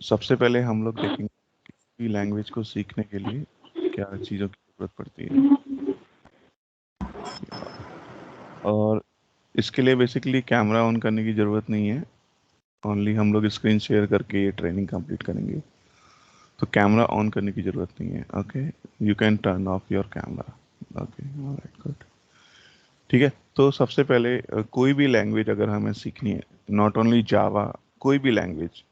सबसे पहले हम लोग देखेंगे कि लैंग्वेज को सीखने के लिए क्या चीज़ों की ज़रूरत पड़ती है। और इसके लिए बेसिकली कैमरा ऑन करने की ज़रूरत नहीं है। ओनली हम लोग स्क्रीन शेयर करके ये ट्रेनिंग कंप्लीट करेंगे, तो कैमरा ऑन करने की ज़रूरत नहीं है। Okay, you can turn off your camera. Okay, alright, good. ठीक है, तो सबसे पहले कोई भी लैंग्वेज अगर हमें सीखनी है, नॉट ओनली जावा, कोई भी लैंग्वेज,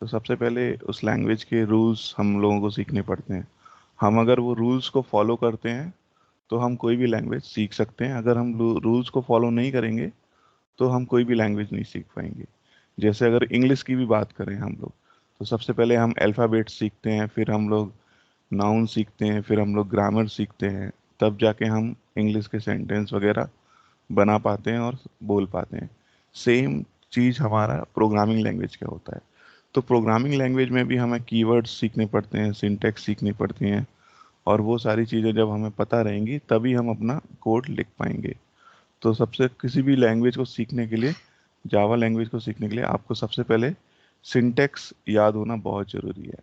तो सबसे पहले उस लैंग्वेज के रूल्स हम लोगों को सीखने पड़ते हैं। हम अगर वो रूल्स को फॉलो करते हैं तो हम कोई भी लैंग्वेज सीख सकते हैं। अगर हम रूल्स को फॉलो नहीं करेंगे तो हम कोई भी लैंग्वेज नहीं सीख पाएंगे। जैसे अगर इंग्लिश की भी बात करें हम लोग, तो सबसे पहले हम अल्फ़ाबेट सीखते हैं, फिर हम लोग नाउन सीखते हैं, फिर हम लोग ग्रामर सीखते हैं, तब जाके हम इंग्लिश के सेंटेंस वगैरह बना पाते हैं और बोल पाते हैं। सेम चीज़ हमारा प्रोग्रामिंग लैंग्वेज का होता है। तो प्रोग्रामिंग लैंग्वेज में भी हमें कीवर्ड्स सीखने पड़ते हैं, सिंटैक्स सीखनी पड़ती हैं, और वो सारी चीज़ें जब हमें पता रहेंगी तभी हम अपना कोड लिख पाएंगे। तो सबसे किसी भी लैंग्वेज को सीखने के लिए, जावा लैंग्वेज को सीखने के लिए आपको सबसे पहले सिंटैक्स याद होना बहुत ज़रूरी है।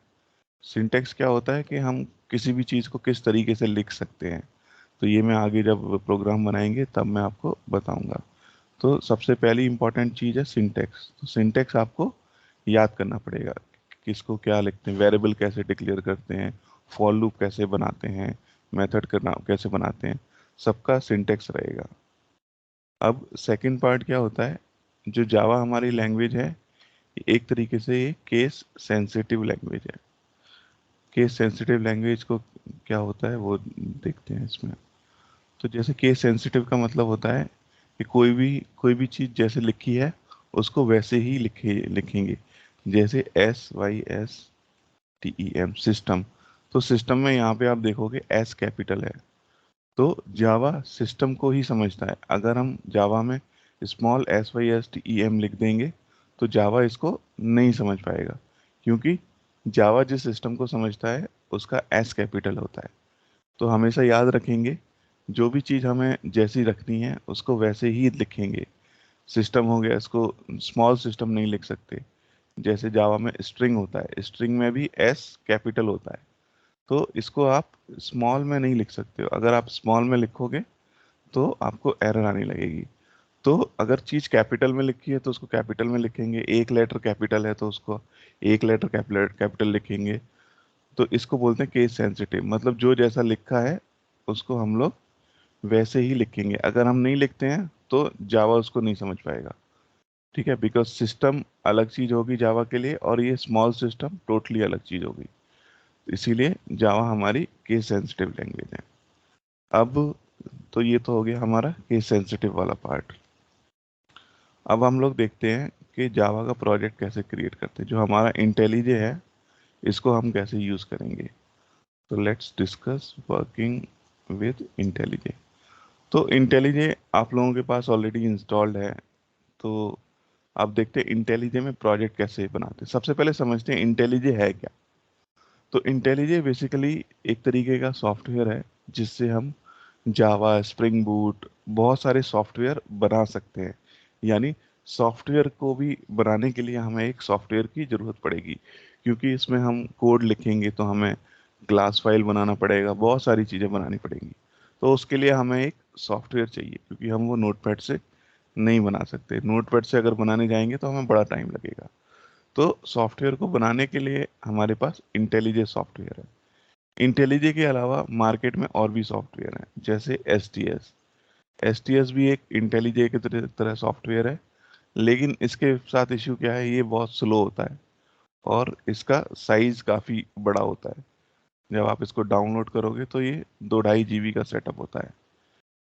सिंटैक्स क्या होता है कि हम किसी भी चीज़ को किस तरीके से लिख सकते हैं, तो ये मैं आगे जब प्रोग्राम बनाएंगे तब मैं आपको बताऊंगा। तो सबसे पहली इंपॉर्टेंट चीज़ है सिंटैक्स। तो सिंटैक्स आपको याद करना पड़ेगा, किसको क्या लिखते हैं, वेरिएबल कैसे डिक्लेयर करते हैं, फॉर लूप कैसे बनाते हैं, मेथड करना कैसे बनाते हैं, सबका सिंटैक्स रहेगा। अब सेकंड पार्ट क्या होता है, जो जावा हमारी लैंग्वेज है, एक तरीके से ये केस सेंसिटिव लैंग्वेज है। केस सेंसिटिव लैंग्वेज को क्या होता है वो देखते हैं इसमें। तो जैसे केस सेंसिटिव का मतलब होता है कि कोई भी चीज़ जैसे लिखी है उसको वैसे ही लिखेंगे। जैसे SYSTEM, सिस्टम। तो सिस्टम में यहाँ पे आप देखोगे एस कैपिटल है, तो जावा सिस्टम को ही समझता है। अगर हम जावा में SYSTEM लिख देंगे तो जावा इसको नहीं समझ पाएगा, क्योंकि जावा जिस सिस्टम को समझता है उसका एस कैपिटल होता है। तो हमेशा याद रखेंगे, जो भी चीज़ हमें जैसी रखनी है उसको वैसे ही लिखेंगे। सिस्टम हो गया, इसको स्मॉल सिस्टम नहीं लिख सकते। जैसे जावा में स्ट्रिंग होता है, स्ट्रिंग में भी एस कैपिटल होता है, तो इसको आप स्मॉल में नहीं लिख सकते हो। अगर आप स्मॉल में लिखोगे तो आपको एरर आने लगेगी। तो अगर चीज़ कैपिटल में लिखी है तो उसको कैपिटल में लिखेंगे, एक लेटर कैपिटल है तो उसको एक लेटर कैपिटल लिखेंगे। तो इसको बोलते हैं केस सेंसिटिव, मतलब जो जैसा लिखा है उसको हम लोग वैसे ही लिखेंगे। अगर हम नहीं लिखते हैं तो जावा उसको नहीं समझ पाएगा। ठीक है, बिकॉज सिस्टम अलग चीज़ होगी जावा के लिए और ये स्मॉल सिस्टम टोटली अलग चीज़ होगी। इसीलिए जावा हमारी केस सेंसिटिव लैंग्वेज है। अब तो ये तो हो गया हमारा केस सेंसिटिव वाला पार्ट। अब हम लोग देखते हैं कि जावा का प्रोजेक्ट कैसे क्रिएट करते हैं। जो हमारा इंटेलिजे है इसको हम कैसे यूज़ करेंगे। तो लेट्स डिस्कस वर्किंग विद इंटेलिजे। तो इंटेलिजे आप लोगों के पास ऑलरेडी इंस्टॉल्ड है, तो आप देखते हैं इंटेलिजे में प्रोजेक्ट कैसे बनाते हैं। सबसे पहले समझते हैं इंटेलिजे है क्या। तो इंटेलिजे बेसिकली एक तरीके का सॉफ्टवेयर है जिससे हम जावा, स्प्रिंग बूट, बहुत सारे सॉफ्टवेयर बना सकते हैं। यानी सॉफ्टवेयर को भी बनाने के लिए हमें एक सॉफ्टवेयर की ज़रूरत पड़ेगी, क्योंकि इसमें हम कोड लिखेंगे तो हमें क्लास फाइल बनाना पड़ेगा, बहुत सारी चीज़ें बनानी पड़ेंगी। तो उसके लिए हमें एक सॉफ्टवेयर चाहिए, क्योंकि हम वो नोटपैड से नहीं बना सकते। नोटपैड से अगर बनाने जाएंगे तो हमें बड़ा टाइम लगेगा। तो सॉफ्टवेयर को बनाने के लिए हमारे पास इंटेलिजे सॉफ्टवेयर है। इंटेलिजे के अलावा मार्केट में और भी सॉफ्टवेयर हैं, जैसे एस टी एस भी एक इंटेलिजे की तरह सॉफ्टवेयर है, लेकिन इसके साथ इश्यू क्या है, ये बहुत स्लो होता है और इसका साइज काफ़ी बड़ा होता है। जब आप इसको डाउनलोड करोगे तो ये 2.5 GB का सेटअप होता है।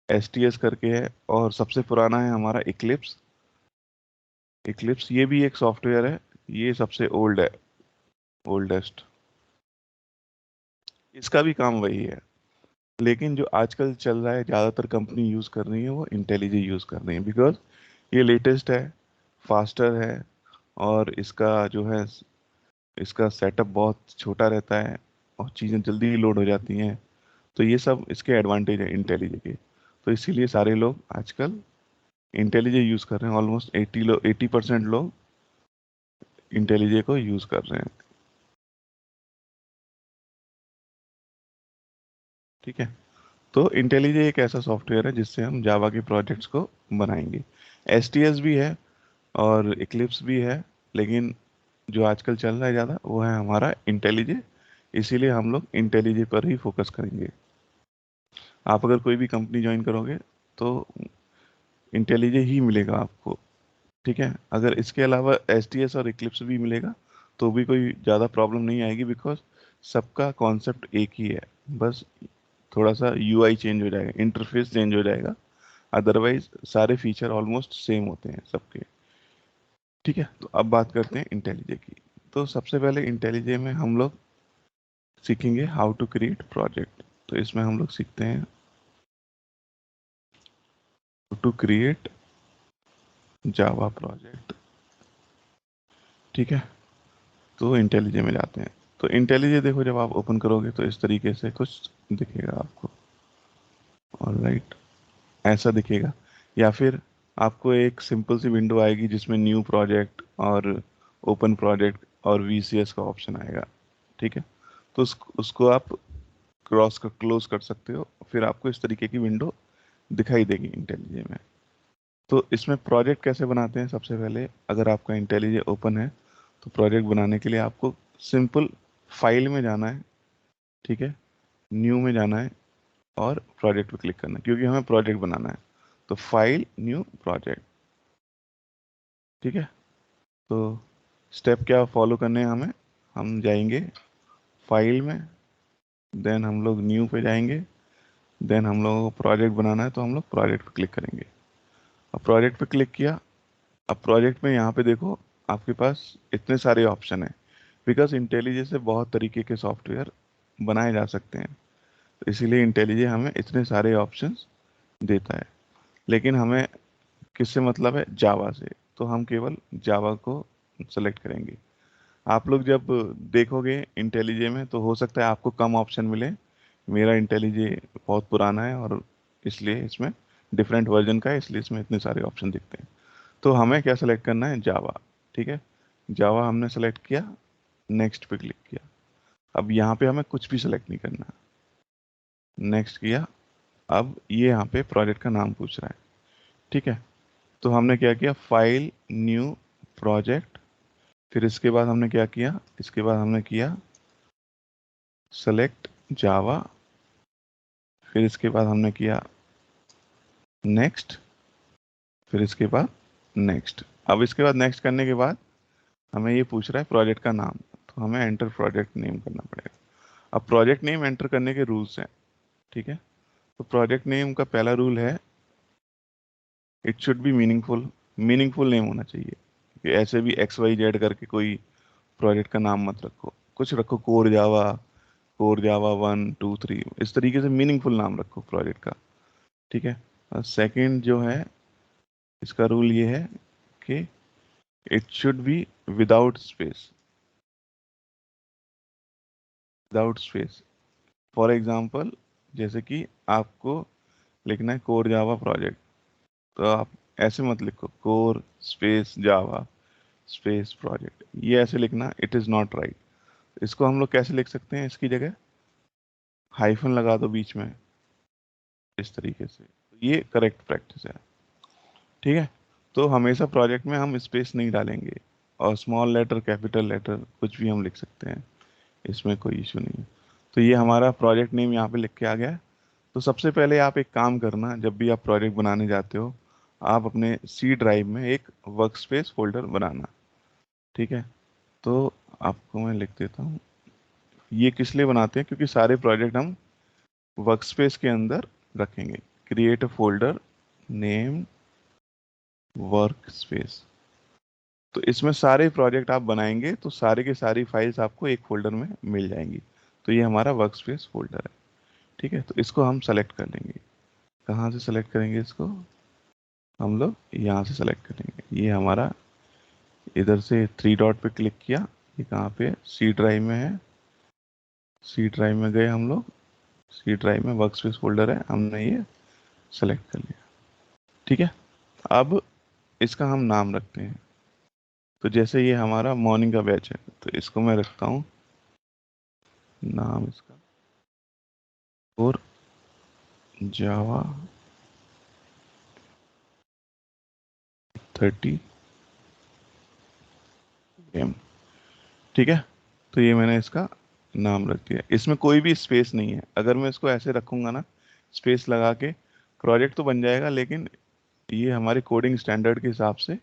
एस टी एस करके है, और सबसे पुराना है हमारा इक्लिप्स। इक्लिप्स ये भी एक सॉफ्टवेयर है, ये सबसे ओल्ड है, ओल्डेस्ट। इसका भी काम वही है, लेकिन जो आजकल चल रहा है, ज़्यादातर कंपनी यूज़ कर रही है वो इंटेलिजे यूज़ कर रही है, बिकॉज ये लेटेस्ट है, फास्टर है, और इसका जो है, इसका सेटअप बहुत छोटा रहता है और चीज़ें जल्दी लोड हो जाती हैं। तो ये सब इसके एडवांटेज है इंटेलिजे के। तो इसीलिए सारे लोग आजकल इंटेलिजे यूज़ कर रहे हैं। ऑलमोस्ट 80% लोग इंटेलिजे को यूज़ कर रहे हैं। ठीक है। तो इंटेलिजे एक ऐसा सॉफ्टवेयर है जिससे हम जावा के प्रोजेक्ट्स को बनाएंगे। एसटीएस भी है और इक्लिप्स भी है, लेकिन जो आजकल चल रहा है ज़्यादा वो है हमारा इंटेलिजे। इसीलिए हम लोग इंटेलिजे पर ही फोकस करेंगे। आप अगर कोई भी कंपनी ज्वाइन करोगे तो इंटेलिजे ही मिलेगा आपको। ठीक है, अगर इसके अलावा एसटीएस और इक्लिप्स भी मिलेगा तो भी कोई ज़्यादा प्रॉब्लम नहीं आएगी, बिकॉज सबका कॉन्सेप्ट एक ही है। बस थोड़ा सा यूआई चेंज हो जाएगा, इंटरफेस चेंज हो जाएगा, अदरवाइज सारे फीचर ऑलमोस्ट सेम होते हैं सबके। ठीक है, तो अब बात करते हैं इंटेलिजे की। तो सबसे पहले इंटेलिजे में हम लोग सीखेंगे हाउ टू क्रिएट प्रोजेक्ट। तो इसमें हम लोग सीखते हैं टू क्रिएट जावा प्रोजेक्ट। ठीक है, तो इंटेलिजे में जाते हैं। तो इंटेलिजे देखो, जब आप ओपन करोगे तो इस तरीके से कुछ दिखेगा आपको। ऑलराइट, ऐसा दिखेगा। या फिर आपको एक सिंपल सी विंडो आएगी जिसमें न्यू प्रोजेक्ट और ओपन प्रोजेक्ट और वीसीएस का ऑप्शन आएगा। ठीक है, तो उसको आप क्लोज कर सकते हो, फिर आपको इस तरीके की विंडो दिखाई देगी इंटेलिजे में। तो इसमें प्रोजेक्ट कैसे बनाते हैं, सबसे पहले अगर आपका इंटेलिजे ओपन है तो प्रोजेक्ट बनाने के लिए आपको सिंपल फाइल में जाना है। ठीक है, न्यू में जाना है और प्रोजेक्ट पे क्लिक करना है, क्योंकि हमें प्रोजेक्ट बनाना है। तो फाइल, न्यू, प्रोजेक्ट। ठीक है, तो स्टेप क्या फॉलो करने हैं हमें। हम जाएंगे फाइल में, देन हम लोग न्यू पे जाएंगे, देन हम लोगों को प्रोजेक्ट बनाना है तो हम लोग प्रोजेक्ट पे क्लिक करेंगे। अब प्रोजेक्ट पे क्लिक किया। अब प्रोजेक्ट में यहाँ पे देखो आपके पास इतने सारे ऑप्शन हैं, बिकॉज इंटेलिजे से बहुत तरीके के सॉफ्टवेयर बनाए जा सकते हैं। तो इसीलिए इंटेलिजे हमें इतने सारे ऑप्शंस देता है। लेकिन हमें किससे मतलब है, जावा से। तो हम केवल जावा को सेलेक्ट करेंगे। आप लोग जब देखोगे इंटेलिजे में तो हो सकता है आपको कम ऑप्शन मिले। मेरा इंटेलिजे बहुत पुराना है और इसलिए इसमें डिफरेंट वर्जन का है, इसलिए इसमें इतने सारे ऑप्शन दिखते हैं। तो हमें क्या सेलेक्ट करना है, जावा। ठीक है, जावा हमने सेलेक्ट किया, नेक्स्ट पे क्लिक किया। अब यहाँ पे हमें कुछ भी सेलेक्ट नहीं करना। नेक्स्ट किया। अब ये यहाँ पे प्रोजेक्ट का नाम पूछ रहा है। ठीक है, तो हमने क्या किया, फाइल, न्यू, प्रोजेक्ट। फिर इसके बाद हमने क्या किया, इसके बाद हमने किया सेलेक्ट जावा। फिर इसके बाद हमने किया नेक्स्ट। फिर इसके बाद नेक्स्ट। अब इसके बाद नेक्स्ट करने के बाद हमें ये पूछ रहा है प्रोजेक्ट का नाम, तो हमें एंटर प्रोजेक्ट नेम करना पड़ेगा। अब प्रोजेक्ट नेम एंटर करने के रूल्स हैं। ठीक है, तो प्रोजेक्ट नेम का पहला रूल है, it should be meaningful. Meaningful name होना चाहिए, कि ऐसे भी एक्स वाई जेड करके कोई प्रोजेक्ट का नाम मत रखो। कुछ रखो, कोर जावा, कोर जावा 1 2 3, इस तरीके से मीनिंगफुल नाम रखो प्रोजेक्ट का। ठीक है, और सेकंड जो है इसका रूल ये है कि it should be without space. Without space, for example जैसे कि आपको लिखना है कोर जावा प्रोजेक्ट, तो आप ऐसे मत लिखो core space Java space project, ये ऐसे लिखना इट इज़ नॉट राइट। इसको हम लोग कैसे लिख सकते हैं, इसकी जगह हाइफन लगा दो बीच में, इस तरीके से। तो ये करेक्ट प्रैक्टिस है। ठीक है, तो हमेशा प्रोजेक्ट में हम स्पेस नहीं डालेंगे, और स्मॉल लेटर, कैपिटल लेटर, कुछ भी हम लिख सकते हैं, इसमें कोई इशू नहीं है। तो ये हमारा प्रोजेक्ट नेम यहाँ पे लिख के आ गया है। तो सबसे पहले आप एक काम करना, जब भी आप प्रोजेक्ट बनाने जाते हो, आप अपने सी ड्राइव में एक वर्क स्पेस फोल्डर बनाना। ठीक है, तो आपको मैं लिख देता हूँ। ये किस लिए बनाते हैं, क्योंकि सारे प्रोजेक्ट हम वर्क स्पेस के अंदर रखेंगे। Create a folder name work space. तो इसमें सारे प्रोजेक्ट आप बनाएंगे तो सारे के सारी फाइल्स आपको एक फोल्डर में मिल जाएंगी। तो ये हमारा वर्क स्पेस फोल्डर है। ठीक है, तो इसको हम सेलेक्ट कर लेंगे। कहाँ से सेलेक्ट करेंगे इसको, हम लोग यहाँ से सेलेक्ट करेंगे। ये हमारा, इधर से थ्री डॉट पे क्लिक किया, ये कहाँ पे है, सी ड्राइव में है। सी ड्राइव में गए हम लोग, सी ड्राइव में वर्क स्पेस फोल्डर है, हमने ये सेलेक्ट कर लिया। ठीक है, अब इसका हम नाम रखते हैं। तो जैसे ये हमारा मॉर्निंग का बैच है, तो इसको मैं रखता हूँ नाम इसका, और जावा 30 ठीक है। तो ये मैंने इसका नाम रख दिया, इसमें कोई भी स्पेस नहीं है। अगर मैं इसको ऐसे रखूंगा ना, स्पेस लगा के, प्रोजेक्ट तो बन जाएगा लेकिन ये हमारे कोडिंग स्टैंडर्ड के हिसाब से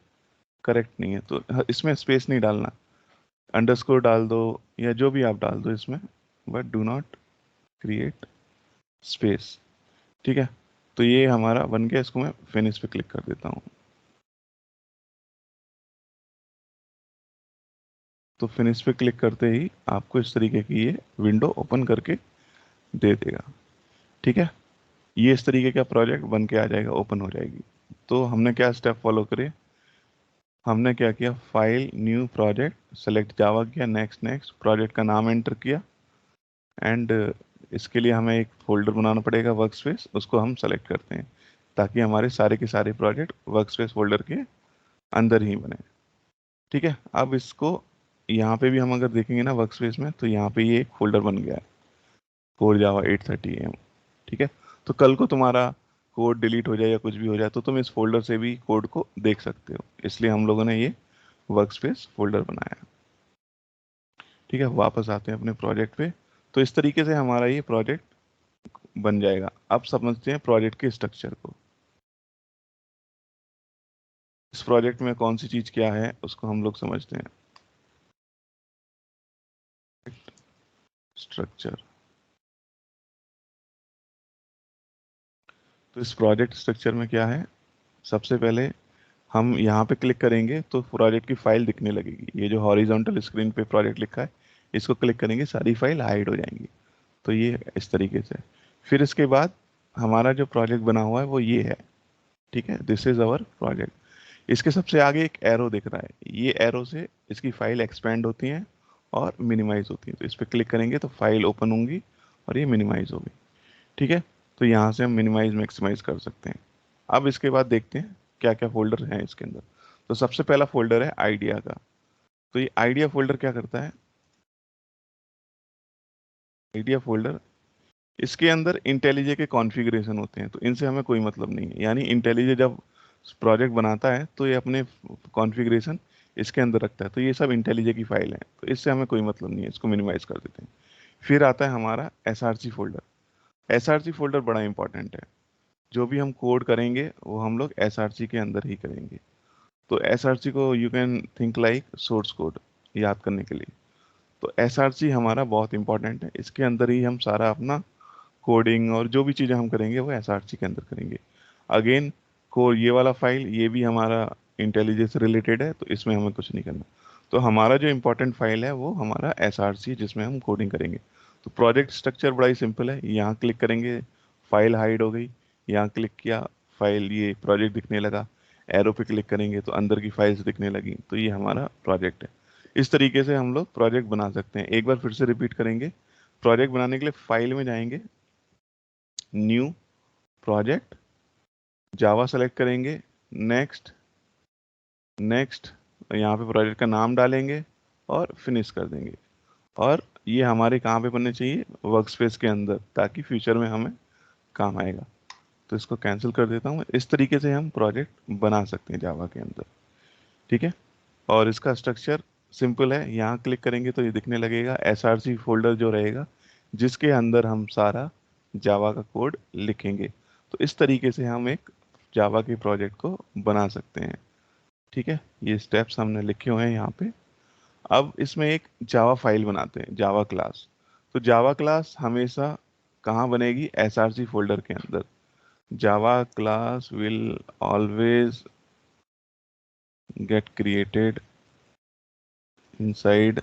करेक्ट नहीं है। तो इसमें स्पेस नहीं डालना, अंडरस्कोर डाल दो या जो भी आप डाल दो इसमें, but do not create space. ठीक है। तो ये हमारा बन गया, इसको मैं फिनिश पे क्लिक कर देता हूँ। तो फिनिश पे क्लिक करते ही आपको इस तरीके की ये विंडो ओपन करके दे देगा। ठीक है। ये इस तरीके का प्रोजेक्ट बन के आ जाएगा, ओपन हो जाएगी। तो हमने क्या स्टेप फॉलो करे, हमने क्या किया, फाइल, न्यू प्रोजेक्ट, सेलेक्ट जावा किया, नेक्स्ट नेक्स्ट, प्रोजेक्ट का नाम एंटर किया, एंड इसके लिए हमें एक फोल्डर बनाना पड़ेगा वर्क स्पेस, उसको हम सेलेक्ट करते हैं ताकि हमारे सारे के सारे प्रोजेक्ट वर्क स्पेस फोल्डर के अंदर ही बने। ठीक है। अब इसको यहाँ पे भी हम अगर देखेंगे ना वर्क स्पेस में, तो यहाँ पे ये एक फोल्डर बन गया है, कोर जावा 830 AM। ठीक है। तो कल को तुम्हारा कोड डिलीट हो जाए या कुछ भी हो जाए तो तुम इस फोल्डर से भी कोड को देख सकते हो, इसलिए हम लोगों ने ये वर्क स्पेस फोल्डर बनाया। ठीक है। वापस आते हैं अपने प्रोजेक्ट पे। तो इस तरीके से हमारा ये प्रोजेक्ट बन जाएगा। अब समझते हैं प्रोजेक्ट के स्ट्रक्चर को। इस प्रोजेक्ट में कौन सी चीज क्या है उसको हम लोग समझते हैं। स्ट्रक्चर। तो इस प्रोजेक्ट स्ट्रक्चर में क्या है, सबसे पहले हम यहाँ पे क्लिक करेंगे तो प्रोजेक्ट की फाइल दिखने लगेगी। ये जो हॉरिजॉन्टल स्क्रीन पे प्रोजेक्ट लिखा है, इसको क्लिक करेंगे सारी फाइल हाइड हो जाएंगी। तो ये इस तरीके से। फिर इसके बाद हमारा जो प्रोजेक्ट बना हुआ है वो ये है। ठीक है। This is our project. इसके सबसे आगे एक एरो दिख रहा है, ये एरो से इसकी फाइल एक्सपेंड होती है और मिनिमाइज होती है। तो इस पर क्लिक करेंगे तो फाइल ओपन होंगी और ये मिनिमाइज होगी। ठीक है। तो यहाँ से हम मिनिमाइज मैक्सिमाइज कर सकते हैं। अब इसके बाद देखते हैं क्या क्या फोल्डर हैं इसके अंदर। तो सबसे पहला फोल्डर है आइडिया का। तो ये आइडिया फोल्डर क्या करता है, आइडिया फोल्डर, इसके अंदर इंटेलिजे के कॉन्फ़िगरेशन होते हैं, तो इनसे हमें कोई मतलब नहीं है। यानी इंटेलिजे जब प्रोजेक्ट बनाता है तो ये अपने कॉन्फ़िगरेशन इसके अंदर रखता है। तो ये सब इंटेलिजे की फाइल है, तो इससे हमें कोई मतलब नहीं है, इसको मिनिमाइज कर देते हैं। फिर आता है हमारा एसआरसी फोल्डर। एसआरसी फोल्डर बड़ा इंपॉर्टेंट है। जो भी हम कोड करेंगे वो हम लोग एसआरसी के अंदर ही करेंगे। तो एसआरसी को you can think like source code याद करने के लिए। तो एसआरसी हमारा बहुत इंपॉर्टेंट है, इसके अंदर ही हम सारा अपना कोडिंग और जो भी चीज़ें हम करेंगे वो एसआरसी के अंदर करेंगे। अगेन, को ये वाला फाइल ये भी हमारा इंटेलिजेंस से रिलेटेड है, तो इसमें हमें कुछ नहीं करना। तो हमारा जो इम्पोर्टेंट फाइल है वो हमारा एसआरसी है जिसमें हम कोडिंग करेंगे। तो प्रोजेक्ट स्ट्रक्चर बड़ा ही सिंपल है, यहाँ क्लिक करेंगे फाइल हाइड हो गई, यहाँ क्लिक किया फाइल ये प्रोजेक्ट दिखने लगा, एरो पे क्लिक करेंगे तो अंदर की फाइल्स दिखने लगी। तो ये हमारा प्रोजेक्ट है। इस तरीके से हम लोग प्रोजेक्ट बना सकते हैं। एक बार फिर से रिपीट करेंगे। प्रोजेक्ट बनाने के लिए फाइल में जाएंगे, न्यू प्रोजेक्ट, जावा सेलेक्ट करेंगे, नेक्स्ट नेक्स्ट, यहाँ पे प्रोजेक्ट का नाम डालेंगे और फिनिश कर देंगे। और ये हमारे कहाँ पे बनने चाहिए, वर्क स्पेस के अंदर, ताकि फ्यूचर में हमें काम आएगा। तो इसको कैंसिल कर देता हूँ। इस तरीके से हम प्रोजेक्ट बना सकते हैं जावा के अंदर। ठीक है। और इसका स्ट्रक्चर सिंपल है, यहाँ क्लिक करेंगे तो ये दिखने लगेगा एसआरसी फोल्डर जो रहेगा जिसके अंदर हम सारा जावा का कोड लिखेंगे। तो इस तरीके से हम एक जावा के प्रोजेक्ट को बना सकते हैं। ठीक है। ये स्टेप्स हमने लिखे हुए हैं यहाँ पे। अब इसमें एक जावा फाइल बनाते हैं, जावा क्लास। तो जावा क्लास हमेशा कहाँ बनेगी, एसआरसी फोल्डर के अंदर। Java class will always get created inside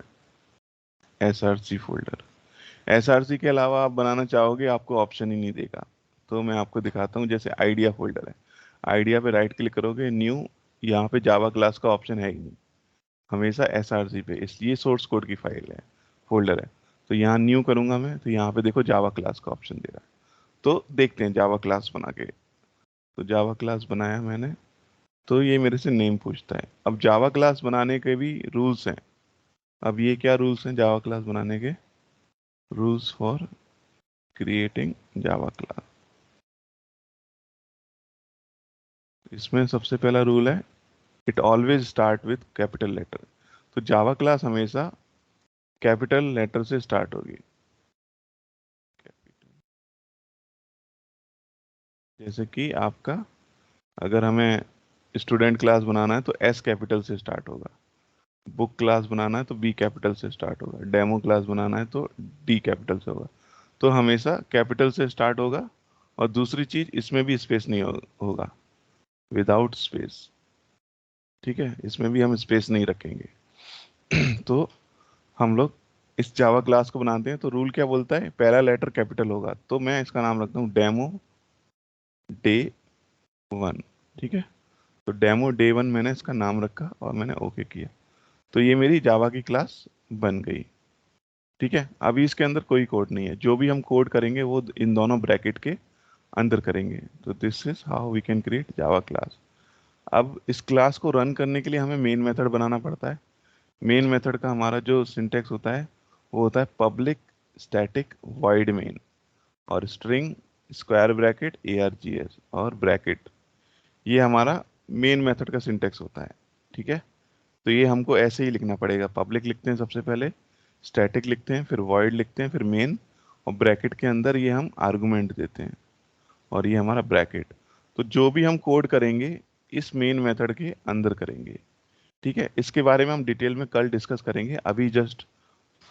SRC folder. SRC के अलावा आप बनाना चाहोगे आपको ऑप्शन ही नहीं देगा। तो मैं आपको दिखाता हूँ, जैसे आइडिया फोल्डर है, आइडिया पे राइट क्लिक करोगे, न्यू, यहाँ पे जावा क्लास का ऑप्शन है ही नहीं, हमेशा एसआरसी पे, इसलिए सोर्स कोड की फाइल है, फोल्डर है। तो यहाँ न्यू करूंगा मैं, तो यहाँ पे देखो जावा क्लास का ऑप्शन दे रहा है। तो देखते हैं जावा क्लास बना के। तो जावा क्लास बनाया मैंने, तो ये मेरे से नेम पूछता है। अब जावा क्लास बनाने के भी रूल्स हैं। अब ये क्या रूल्स हैं जावा क्लास बनाने के, rules for creating Java class. इसमें सबसे पहला रूल है, it always start with capital letter. तो जावा क्लास हमेशा कैपिटल लेटर से स्टार्ट होगी। जैसे कि आपका, अगर हमें स्टूडेंट क्लास बनाना है तो एस कैपिटल से स्टार्ट होगा, बुक क्लास बनाना है तो बी कैपिटल से स्टार्ट होगा, डेमो क्लास बनाना है तो डी कैपिटल से होगा। तो हमेशा कैपिटल से स्टार्ट होगा। और दूसरी चीज, इसमें भी स्पेस नहीं होगा, विदाउट स्पेस। ठीक है, इसमें भी हम स्पेस नहीं रखेंगे। तो हम लोग इस जावा क्लास को बनाते हैं तो रूल क्या बोलता है, पहला लेटर कैपिटल होगा। तो मैं इसका नाम रखता हूँ डेमो डे वन। ठीक है, तो डेमो डे वन मैंने इसका नाम रखा और मैंने ओके किया। तो ये मेरी जावा की क्लास बन गई। ठीक है, अभी इसके अंदर कोई कोड नहीं है, जो भी हम कोड करेंगे वो इन दोनों ब्रैकेट के अंदर करेंगे। तो this is how we can create Java class. अब इस क्लास को रन करने के लिए हमें मेन मेथड बनाना पड़ता है। मेन मेथड का हमारा जो सिंटेक्स होता है वो होता है पब्लिक स्टैटिक वॉइड मेन, और स्ट्रिंग स्क्वायर ब्रैकेट args और ब्रैकेट। ये हमारा मेन मेथड का सिंटेक्स होता है। ठीक है, तो ये हमको ऐसे ही लिखना पड़ेगा। पब्लिक लिखते हैं सबसे पहले, स्टैटिक लिखते हैं, फिर वॉइड लिखते हैं, फिर मेन, और ब्रैकेट के अंदर ये हम आर्गुमेंट देते हैं, और ये हमारा ब्रैकेट। तो जो भी हम कोड करेंगे इस मेन मेथड के अंदर करेंगे। ठीक है, इसके बारे में हम डिटेल में कल डिस्कस करेंगे, अभी जस्ट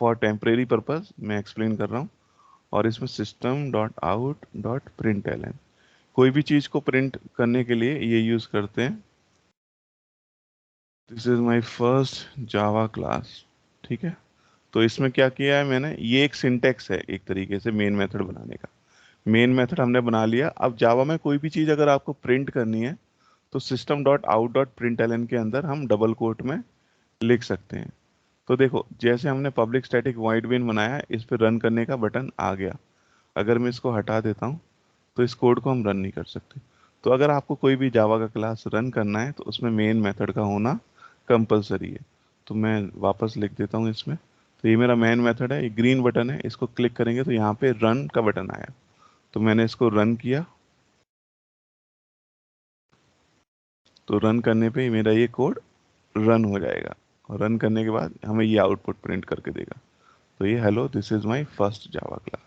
फॉर टेम्परेरी पर्पस मैं एक्सप्लेन कर रहा हूँ। और इसमें system dot out dot print L, कोई भी चीज़ को प्रिंट करने के लिए ये यूज़ करते हैं। This is my first Java class. ठीक है, तो इसमें क्या किया है मैंने, ये एक सिंटेक्स है एक तरीके से मेन मेथड बनाने का। मेन मेथड हमने बना लिया। अब जावा में कोई भी चीज़ अगर आपको प्रिंट करनी है तो system dot out dot print L के अंदर हम डबल कोट में लिख सकते हैं। तो देखो, जैसे हमने पब्लिक स्टैटिक वॉइड मेन बनाया है, इस पर रन करने का बटन आ गया। अगर मैं इसको हटा देता हूँ तो इस कोड को हम रन नहीं कर सकते। तो अगर आपको कोई भी जावा का क्लास रन करना है तो उसमें मेन मेथड का होना कंपलसरी है। तो मैं वापस लिख देता हूँ इसमें। तो ये मेरा मेन मेथड है, ये ग्रीन बटन है, इसको क्लिक करेंगे तो यहाँ पे रन का बटन आया। तो मैंने इसको रन किया। तो रन करने पे ही मेरा ये कोड रन हो जाएगा, और रन करने के बाद हमें ये आउटपुट प्रिंट करके देगा। तो ये hello this is my first Java class.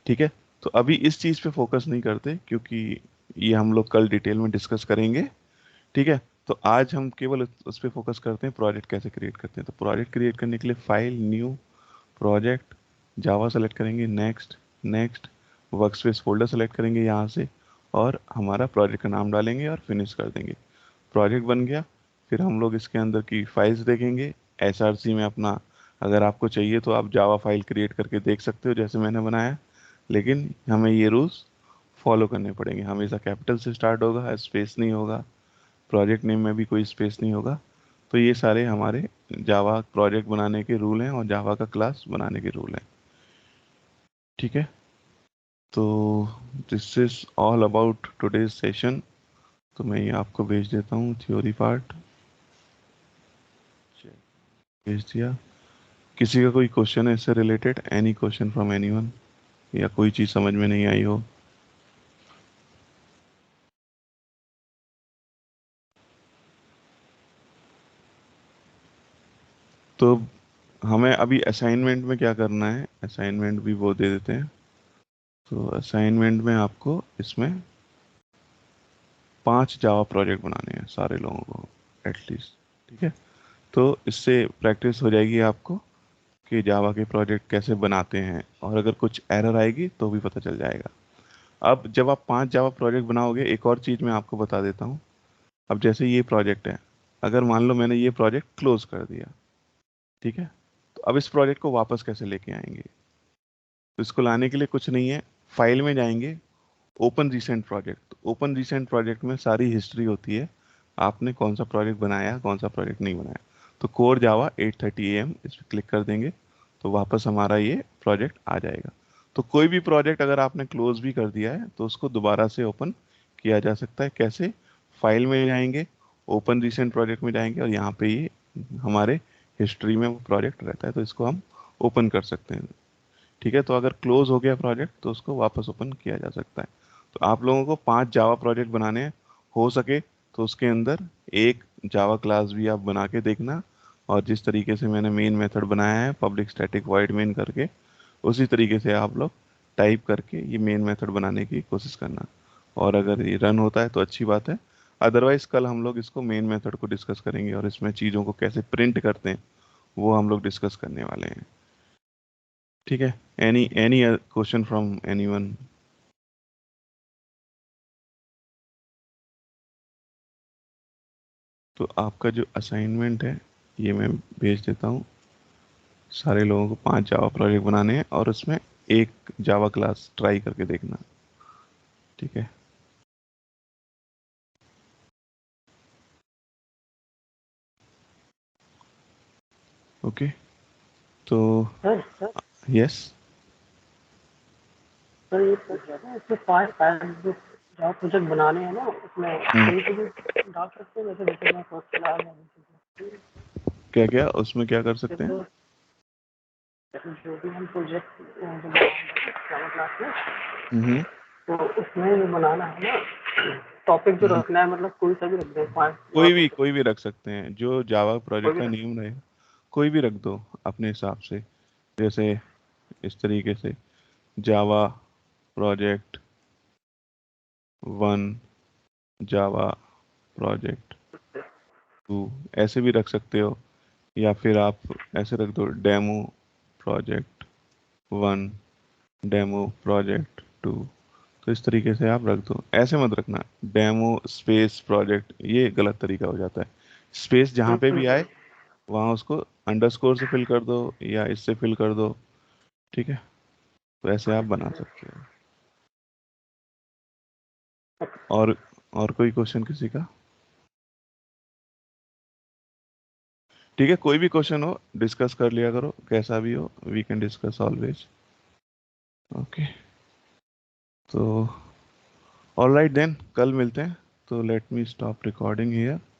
ठीक है, तो अभी इस चीज़ पे फोकस नहीं करते, क्योंकि ये हम लोग कल डिटेल में डिस्कस करेंगे। ठीक है, तो आज हम केवल उस पर फोकस करते हैं, प्रोजेक्ट कैसे क्रिएट करते हैं। तो प्रोजेक्ट क्रिएट करने के लिए फाइल, न्यू, प्रोजेक्ट, जावा सेलेक्ट करेंगे, next, next, workspace folder select करेंगे यहाँ से, और हमारा प्रोजेक्ट का नाम डालेंगे और फिनिश कर देंगे। प्रोजेक्ट बन गया। फिर हम लोग इसके अंदर की फाइल्स देखेंगे, एसआरसी में अपना। अगर आपको चाहिए तो आप जावा फाइल क्रिएट करके देख सकते हो जैसे मैंने बनाया, लेकिन हमें ये रूल्स फॉलो करने पड़ेंगे। हमेशा कैपिटल से स्टार्ट होगा, स्पेस नहीं होगा, प्रोजेक्ट नेम में भी कोई स्पेस नहीं होगा। तो ये सारे हमारे जावा प्रोजेक्ट बनाने के रूल हैं और जावा का क्लास बनाने के रूल हैं। ठीक है, तो this is all about today's session. तो मैं ये आपको भेज देता हूँ थ्योरी पार्ट, भेज दिया। किसी का कोई क्वेश्चन है इससे related, any question from anyone, या कोई चीज़ समझ में नहीं आई हो? तो हमें अभी असाइनमेंट में क्या करना है, असाइनमेंट भी वो दे देते हैं। तो असाइनमेंट में आपको इसमें 5 जावा प्रोजेक्ट बनाने हैं सारे लोगों को, एटलीस्ट। ठीक है, तो इससे प्रैक्टिस हो जाएगी आपको कि जावा के प्रोजेक्ट कैसे बनाते हैं, और अगर कुछ एरर आएगी तो भी पता चल जाएगा। अब जब आप 5 जावा प्रोजेक्ट बनाओगे, एक और चीज़ मैं आपको बता देता हूँ। अब जैसे ये प्रोजेक्ट है, अगर मान लो मैंने ये प्रोजेक्ट क्लोज कर दिया, ठीक है, तो अब इस प्रोजेक्ट को वापस कैसे लेके आएंगे? तो इसको लाने के लिए कुछ नहीं है, फाइल में जाएंगे, ओपन रिसेंट प्रोजेक्ट। तो ओपन रिसेंट प्रोजेक्ट में सारी हिस्ट्री होती है, आपने कौन सा प्रोजेक्ट बनाया, कौन सा प्रोजेक्ट नहीं बनाया। तो कोर जावा 8:30 AM इस पर क्लिक कर देंगे तो वापस हमारा ये प्रोजेक्ट आ जाएगा। तो कोई भी प्रोजेक्ट अगर आपने क्लोज भी कर दिया है तो उसको दोबारा से ओपन किया जा सकता है। कैसे? फाइल में जाएंगे, ओपन रिसेंट प्रोजेक्ट में जाएंगे, और यहाँ पे ये हमारे हिस्ट्री में वो प्रोजेक्ट रहता है, तो इसको हम ओपन कर सकते हैं। ठीक है, तो अगर क्लोज हो गया प्रोजेक्ट तो उसको वापस ओपन किया जा सकता है। तो आप लोगों को 5 जावा प्रोजेक्ट बनाने हैं, हो सके तो उसके अंदर एक जावा क्लास भी आप बना के देखना, और जिस तरीके से मैंने मेन मेथड बनाया है पब्लिक स्टैटिक वॉइड मेन करके, उसी तरीके से आप लोग टाइप करके ये मेन मेथड बनाने की कोशिश करना। और अगर ये रन होता है तो अच्छी बात है, अदरवाइज कल हम लोग इसको मेन मेथड को डिस्कस करेंगे और इसमें चीज़ों को कैसे प्रिंट करते हैं वो हम लोग डिस्कस करने वाले हैं। ठीक है, any any question from anyone? तो आपका जो असाइनमेंट है ये मैं भेज देता हूँ सारे लोगों को। 5 जावा प्रोजेक्ट बनाने हैं और उसमें एक जावा क्लास ट्राई करके देखना। ठीक है, ओके। तो सर सर यस। सर ये पूछ रहा था, इसमें फाइल फाइल जो जहाँ प्रोजेक्ट बनाने हैं ना, उसमें कहीं पे भी डाल सकते हैं, जैसे मैं फर्स्ट क्लास क्या क्या उसमें क्या कर सकते हैं? तो जो भी हम प्रोजेक्ट जो बनाएंगे जावा क्लास में, हम्म तो उसमें जो बनाना है ना, टॉपिक जो हम्म। रखना है, मतलब कोई सा भी रख दें फाइल वहाँ कोई पे। भी कोई भी रख सकते हैं, जो जावा कोई प्रोजेक्ट भी का रख। नेम रहे कोई भी रख दो अपने हिसाब से। जैसे इस तरीके से जावा प्रोजेक्ट 1, जावा प्रोजेक्ट 2, ऐसे भी रख सकते हो। या फिर आप ऐसे रख दो डेमो प्रोजेक्ट 1, डेमो प्रोजेक्ट 2। तो इस तरीके से आप रख दो, ऐसे मत रखना डेमो स्पेस प्रोजेक्ट, ये गलत तरीका हो जाता है। स्पेस जहाँ पे बिल्कुल भी आए सर। वहाँ उसको अंडरस्कोर से फिल कर दो या इससे फिल कर दो। ठीक है, तो ऐसे आप बना सकते हो। और और कोई क्वेश्चन किसी का? ठीक है, कोई भी क्वेश्चन हो डिस्कस कर लिया करो, कैसा भी हो we can discuss always. Okay, तो ऑलराइट देन, कल मिलते हैं। तो let me stop recording here.